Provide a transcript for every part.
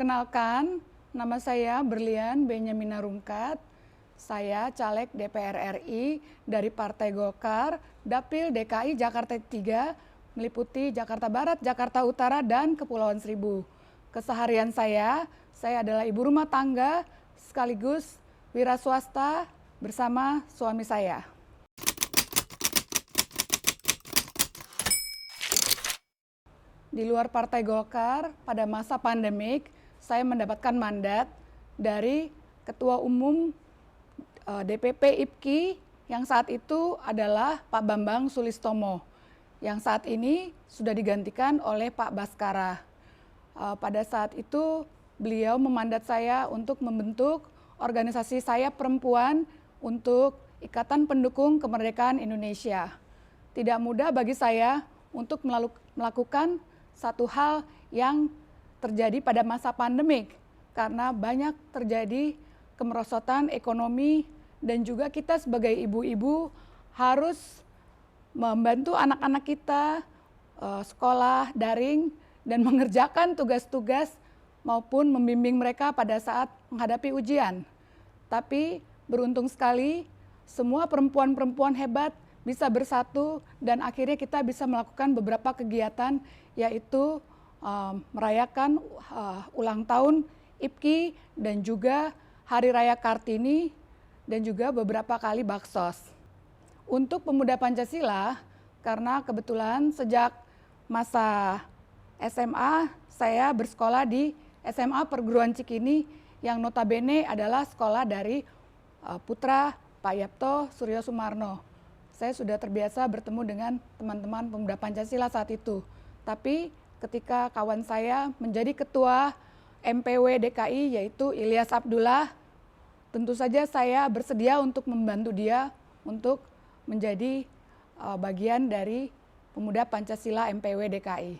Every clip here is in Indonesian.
Perkenalkan, nama saya Berlian Benyamina Rungkat. Saya caleg DPR RI dari Partai Golkar, Dapil DKI Jakarta 3, meliputi Jakarta Barat, Jakarta Utara, dan Kepulauan Seribu. Keseharian saya adalah ibu rumah tangga sekaligus wira swasta bersama suami saya. Di luar Partai Golkar, pada masa pandemik, saya mendapatkan mandat dari Ketua Umum DPP IPKI yang saat itu adalah Pak Bambang Sulistomo, yang saat ini sudah digantikan oleh Pak Baskara. Pada saat itu, beliau memandat saya untuk membentuk organisasi saya perempuan untuk Ikatan Pendukung Kemerdekaan Indonesia. Tidak mudah bagi saya untuk melakukan satu hal yang terjadi pada masa pandemik, karena banyak terjadi kemerosotan ekonomi dan juga kita sebagai ibu-ibu harus membantu anak-anak kita sekolah daring dan mengerjakan tugas-tugas maupun membimbing mereka pada saat menghadapi ujian. Tapi beruntung sekali semua perempuan-perempuan hebat bisa bersatu dan akhirnya kita bisa melakukan beberapa kegiatan, yaitu merayakan ulang tahun IPKI dan juga Hari Raya Kartini dan juga beberapa kali baksos. Untuk pemuda Pancasila, karena kebetulan sejak masa SMA saya bersekolah di SMA Perguruan Cikini yang notabene adalah sekolah dari putra Pak Yapto Suryo Sumarno. Saya sudah terbiasa bertemu dengan teman-teman pemuda Pancasila saat itu. Tapi ketika kawan saya menjadi ketua MPW DKI yaitu Ilyas Abdullah, tentu saja saya bersedia untuk membantu dia untuk menjadi bagian dari pemuda Pancasila MPW DKI.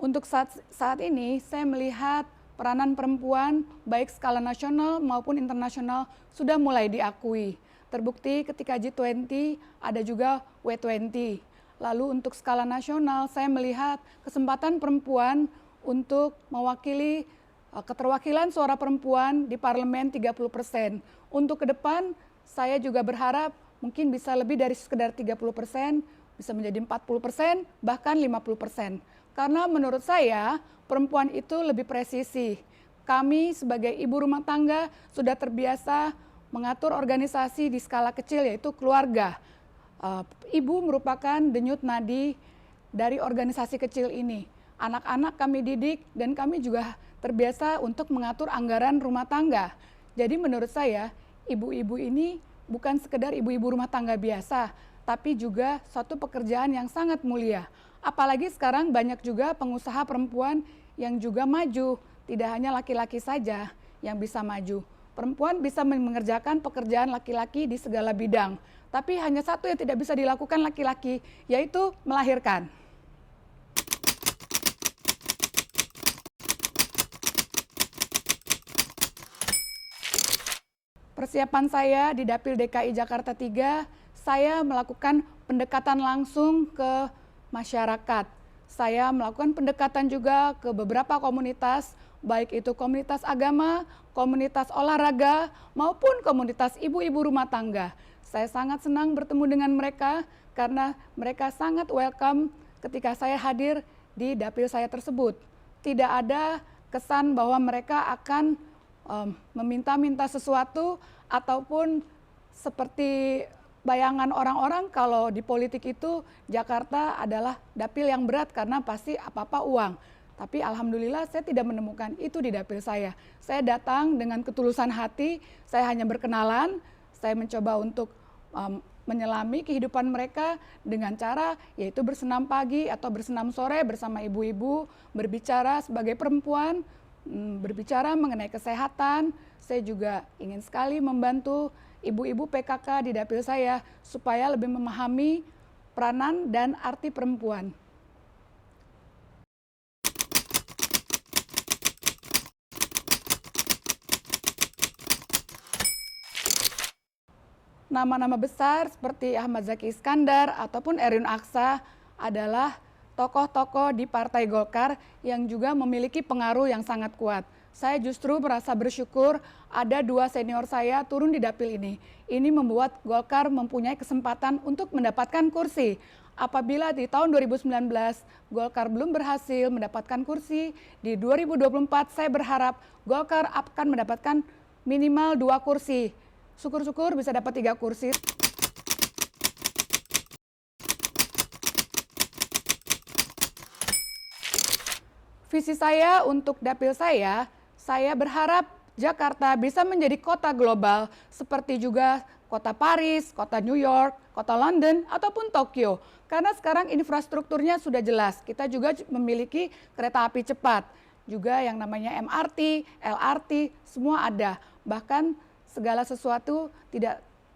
Untuk saat ini saya melihat peranan perempuan baik skala nasional maupun internasional sudah mulai diakui. Terbukti ketika G20 ada juga W20. Lalu untuk skala nasional saya melihat kesempatan perempuan untuk mewakili keterwakilan suara perempuan di parlemen 30%. Untuk ke depan saya juga berharap mungkin bisa lebih dari sekedar 30%, bisa menjadi 40%, bahkan 50%. Karena menurut saya perempuan itu lebih presisi. Kami sebagai ibu rumah tangga sudah terbiasa mengatur organisasi di skala kecil yaitu keluarga. Ibu merupakan denyut nadi dari organisasi kecil ini. Anak-anak kami didik dan kami juga terbiasa untuk mengatur anggaran rumah tangga. Jadi menurut saya ibu-ibu ini bukan sekedar ibu-ibu rumah tangga biasa, tapi juga suatu pekerjaan yang sangat mulia. Apalagi sekarang banyak juga pengusaha perempuan yang juga maju, tidak hanya laki-laki saja yang bisa maju. Perempuan bisa mengerjakan pekerjaan laki-laki di segala bidang, tapi hanya satu yang tidak bisa dilakukan laki-laki, yaitu melahirkan. Persiapan saya di Dapil DKI Jakarta 3, saya melakukan pendekatan langsung ke masyarakat. Saya melakukan pendekatan juga ke beberapa komunitas, baik itu komunitas agama, komunitas olahraga, maupun komunitas ibu-ibu rumah tangga. Saya sangat senang bertemu dengan mereka karena mereka sangat welcome ketika saya hadir di dapil saya tersebut. Tidak ada kesan bahwa mereka akan meminta-minta sesuatu ataupun seperti bayangan orang-orang kalau di politik itu Jakarta adalah dapil yang berat karena pasti apa-apa uang. Tapi alhamdulillah saya tidak menemukan itu di dapil saya. Saya datang dengan ketulusan hati, saya hanya berkenalan, saya mencoba untuk menyelami kehidupan mereka dengan cara yaitu bersenam pagi atau bersenam sore bersama ibu-ibu, berbicara sebagai perempuan, berbicara mengenai kesehatan. Saya juga ingin sekali membantu ibu-ibu PKK di dapil saya supaya lebih memahami peranan dan arti perempuan. nama-nama besar seperti Ahmad Zaki Iskandar ataupun Erwin Aksa adalah tokoh-tokoh di Partai Golkar yang juga memiliki pengaruh yang sangat kuat. Saya justru merasa bersyukur ada dua senior saya turun di dapil ini. Ini membuat Golkar mempunyai kesempatan untuk mendapatkan kursi. Apabila di tahun 2019 Golkar belum berhasil mendapatkan kursi, di 2024 saya berharap Golkar akan mendapatkan minimal 2 kursi. Syukur-syukur bisa dapat 3 kursi. Visi saya untuk dapil saya berharap Jakarta bisa menjadi kota global seperti juga kota Paris, kota New York, kota London, ataupun Tokyo. Karena sekarang infrastrukturnya sudah jelas. Kita juga memiliki kereta api cepat. Juga yang namanya MRT, LRT, semua ada. Bahkan segala sesuatu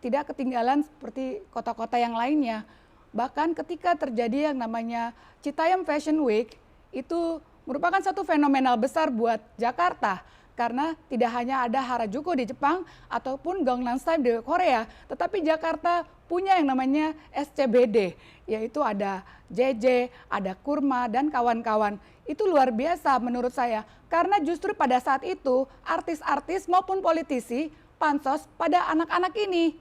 tidak ketinggalan seperti kota-kota yang lainnya. Bahkan ketika terjadi yang namanya Citayam Fashion Week, itu merupakan satu fenomenal besar buat Jakarta. Karena tidak hanya ada Harajuku di Jepang ataupun Gangnam Style di Korea, tetapi Jakarta punya yang namanya SCBD, yaitu ada JJ, ada Kurma, dan kawan-kawan. Itu luar biasa menurut saya, karena justru pada saat itu artis-artis maupun politisi pansos pada anak-anak ini.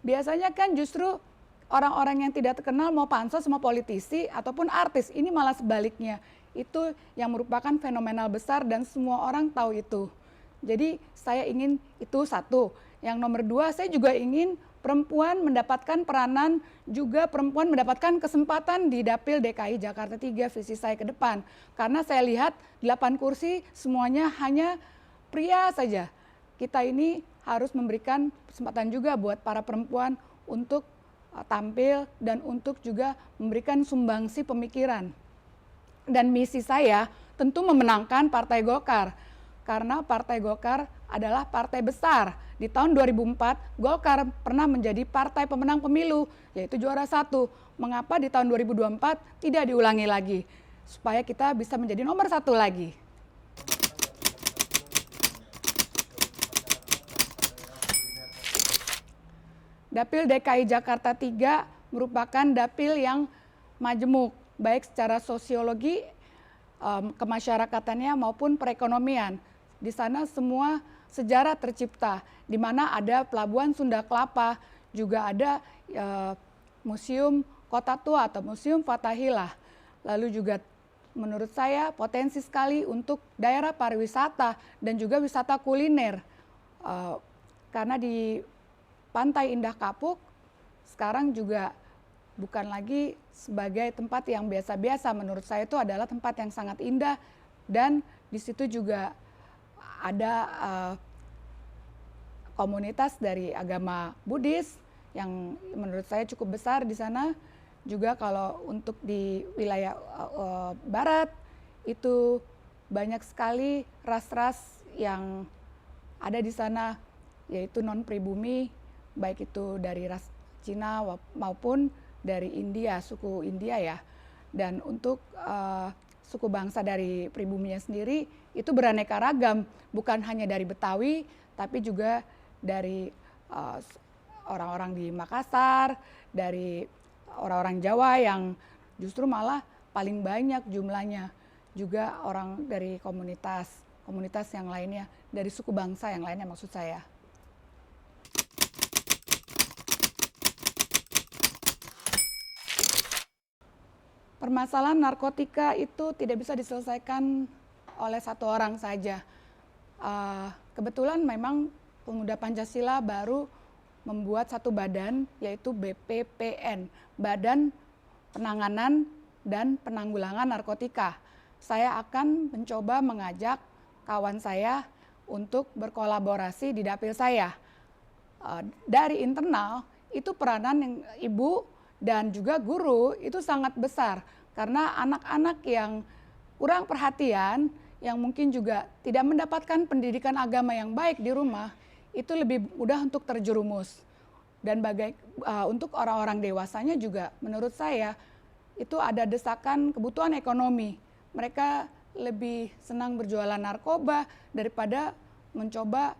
Biasanya kan justru orang-orang yang tidak terkenal mau pansos, mau politisi, ataupun artis. Ini malah sebaliknya. Itu yang merupakan fenomenal besar dan semua orang tahu itu. Jadi saya ingin itu satu. Yang nomor 2, saya juga ingin perempuan mendapatkan peranan, juga perempuan mendapatkan kesempatan di Dapil DKI Jakarta 3 visi saya ke depan. Karena saya lihat 8 kursi semuanya hanya pria saja. Kita ini harus memberikan kesempatan juga buat para perempuan untuk tampil dan untuk juga memberikan sumbangsi pemikiran. Dan misi saya tentu memenangkan Partai Golkar. Karena Partai Golkar adalah partai besar. Di tahun 2004, Golkar pernah menjadi partai pemenang pemilu, yaitu juara 1. Mengapa di tahun 2024 tidak diulangi lagi? Supaya kita bisa menjadi nomor 1 lagi. Dapil DKI Jakarta 3 merupakan dapil yang majemuk, baik secara sosiologi, kemasyarakatannya maupun perekonomian. Di sana semua sejarah tercipta, di mana ada Pelabuhan Sunda Kelapa, juga ada Museum Kota Tua atau Museum Fathahillah. Lalu juga menurut saya potensi sekali untuk daerah pariwisata dan juga wisata kuliner. Karena di Pantai Indah Kapuk sekarang juga bukan lagi sebagai tempat yang biasa-biasa. Menurut saya itu adalah tempat yang sangat indah, dan di situ juga ada komunitas dari agama Buddhis yang menurut saya cukup besar di sana. Juga kalau untuk di wilayah barat itu banyak sekali ras-ras yang ada di sana, yaitu non-pribumi, baik itu dari ras Cina maupun dari India, suku India ya. Dan untuk suku bangsa dari pribuminya sendiri itu beraneka ragam, bukan hanya dari Betawi, tapi juga dari orang-orang di Makassar, dari orang-orang Jawa yang justru malah paling banyak jumlahnya. Juga orang dari komunitas yang lainnya, dari suku bangsa yang lainnya maksud saya. Permasalahan narkotika itu tidak bisa diselesaikan oleh satu orang saja. Kebetulan memang Pemuda Pancasila baru membuat satu badan, yaitu BPPN, Badan Penanganan dan Penanggulangan Narkotika. Saya akan mencoba mengajak kawan saya untuk berkolaborasi di dapil saya. Dari internal, itu peranan yang ibu dan juga guru itu sangat besar, karena anak-anak yang kurang perhatian, yang mungkin juga tidak mendapatkan pendidikan agama yang baik di rumah, itu lebih mudah untuk terjerumus. Dan untuk orang-orang dewasanya juga menurut saya itu ada desakan kebutuhan ekonomi. Mereka lebih senang berjualan narkoba daripada mencoba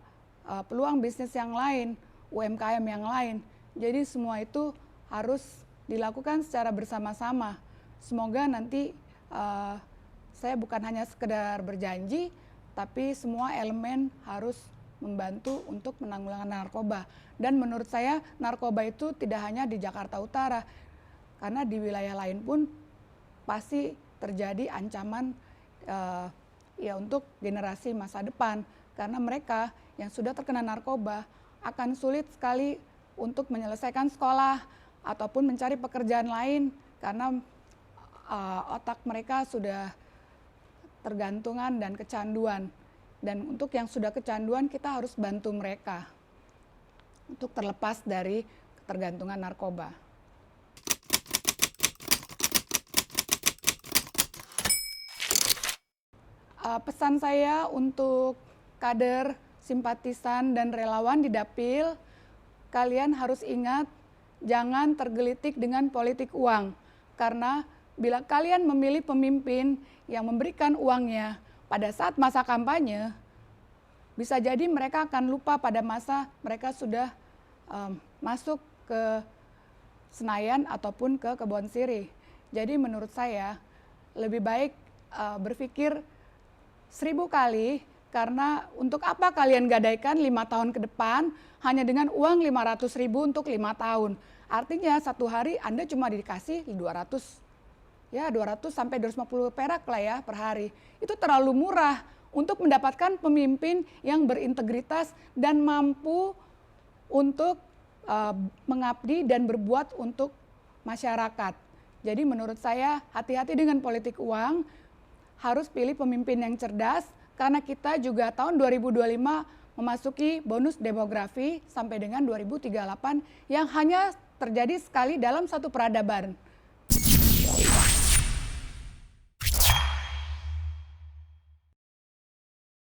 peluang bisnis yang lain, UMKM yang lain. Jadi semua itu harus dilakukan secara bersama-sama. Semoga nanti saya bukan hanya sekedar berjanji, tapi semua elemen harus membantu untuk menanggulangi narkoba. Dan menurut saya narkoba itu tidak hanya di Jakarta Utara, karena di wilayah lain pun pasti terjadi ancaman ya untuk generasi masa depan, karena mereka yang sudah terkena narkoba akan sulit sekali untuk menyelesaikan sekolah ataupun mencari pekerjaan lain karena otak mereka sudah tergantungan dan kecanduan. Dan untuk yang sudah kecanduan kita harus bantu mereka untuk terlepas dari ketergantungan narkoba. Pesan saya untuk kader, simpatisan, dan relawan di Dapil, kalian harus ingat jangan tergelitik dengan politik uang. Karena bila kalian memilih pemimpin yang memberikan uangnya pada saat masa kampanye, bisa jadi mereka akan lupa pada masa mereka sudah masuk ke Senayan ataupun ke Kebon Sirih. Jadi menurut saya lebih baik berpikir 1000 kali, karena untuk apa kalian gadaikan 5 tahun ke depan hanya dengan uang 500.000 untuk 5 tahun. Artinya satu hari Anda cuma dikasih 200 sampai 250 perak lah ya per hari. Itu terlalu murah untuk mendapatkan pemimpin yang berintegritas dan mampu untuk mengabdi dan berbuat untuk masyarakat. Jadi menurut saya hati-hati dengan politik uang, harus pilih pemimpin yang cerdas, karena kita juga tahun 2025 memasuki bonus demografi sampai dengan 2038 yang hanya terjadi sekali dalam satu peradaban.